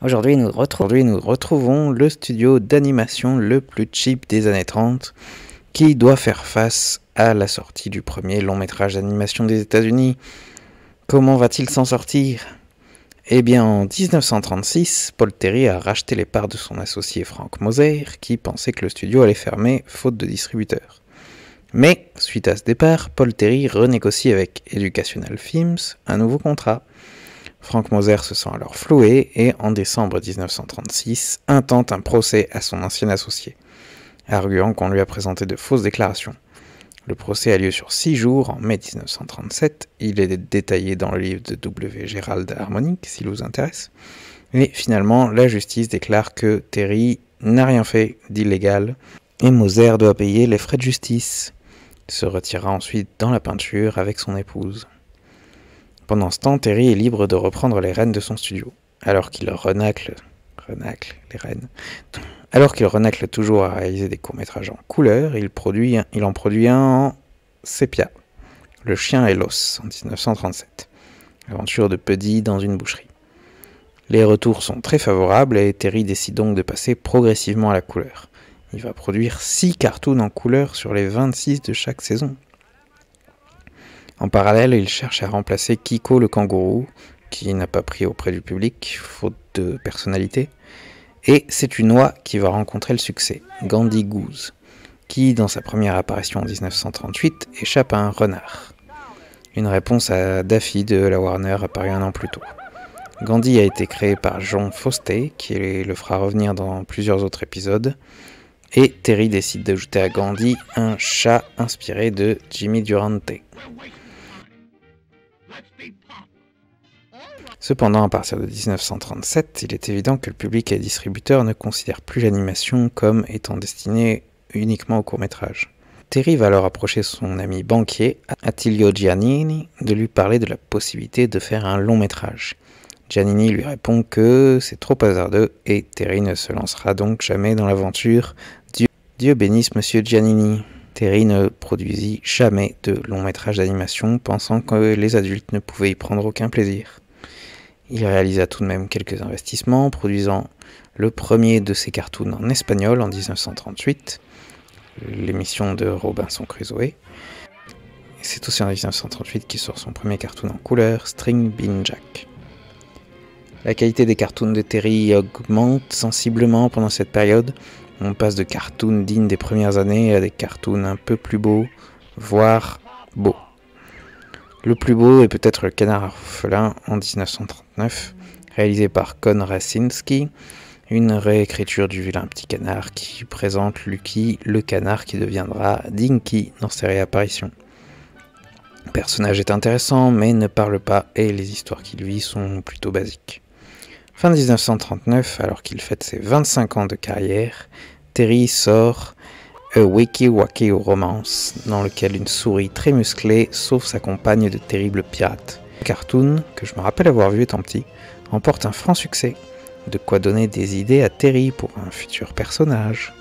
Aujourd'hui, nous retrouvons le studio d'animation le plus cheap des années 30 qui doit faire face à la sortie du premier long métrage d'animation des États-Unis. Comment va-t-il s'en sortir ? Eh bien, en 1936, Paul Terry a racheté les parts de son associé Frank Moser, qui pensait que le studio allait fermer faute de distributeur. Mais, suite à ce départ, Paul Terry renégocie avec Educational Films un nouveau contrat. Frank Moser se sent alors floué et, en décembre 1936, intente un procès à son ancien associé, arguant qu'on lui a présenté de fausses déclarations. Le procès a lieu sur 6 jours en mai 1937, il est détaillé dans le livre de W. Gerald Harmonic, s'il vous intéresse. Et finalement, la justice déclare que Terry n'a rien fait d'illégal et Moser doit payer les frais de justice. Il se retirera ensuite dans la peinture avec son épouse. Pendant ce temps, Terry est libre de reprendre les rênes de son studio, alors qu'il renacle toujours à réaliser des courts-métrages en couleur, il en produit un en sépia, Le chien et l'os, en 1937. Aventure de Puddy dans une boucherie. Les retours sont très favorables et Terry décide donc de passer progressivement à la couleur. Il va produire 6 cartoons en couleur sur les 26 de chaque saison. En parallèle, il cherche à remplacer Kiko le kangourou, qui n'a pas pris auprès du public, faute de personnalité. Et c'est une oie qui va rencontrer le succès, Gandhi Goose, qui, dans sa première apparition en 1938, échappe à un renard. Une réponse à Daffy de la Warner apparue un an plus tôt. Gandhi a été créé par John Fosté, qui le fera revenir dans plusieurs autres épisodes, et Terry décide d'ajouter à Gandhi un chat inspiré de Jimmy Durante. Cependant, à partir de 1937, il est évident que le public et les distributeurs ne considèrent plus l'animation comme étant destinée uniquement au court-métrage. Terry va alors approcher son ami banquier, Attilio Giannini, de lui parler de la possibilité de faire un long-métrage. Giannini lui répond que c'est trop hasardeux et Terry ne se lancera donc jamais dans l'aventure. Dieu bénisse Monsieur Giannini. Terry ne produisit jamais de long-métrage d'animation, pensant que les adultes ne pouvaient y prendre aucun plaisir. Il réalisa tout de même quelques investissements, produisant le premier de ses cartoons en espagnol en 1938, l'émission de Robinson Crusoe. C'est aussi en 1938 qu'il sort son premier cartoon en couleur, String Bean Jack. La qualité des cartoons de Terry augmente sensiblement pendant cette période. On passe de cartoons dignes des premières années à des cartoons un peu plus beaux, voire beaux. Le plus beau est peut-être Le Canard orphelin en 1939, réalisé par Con Rasinski, une réécriture du vilain petit canard qui présente Lucky, le canard qui deviendra Dinky dans ses réapparitions. Le personnage est intéressant mais ne parle pas et les histoires qu'il vit sont plutôt basiques. Fin 1939, alors qu'il fête ses 25 ans de carrière, Terry sort A Wiki Waki Romance, dans lequel une souris très musclée sauve sa compagne de terribles pirates. Le cartoon, que je me rappelle avoir vu étant petit, remporte un franc succès, de quoi donner des idées à Terry pour un futur personnage.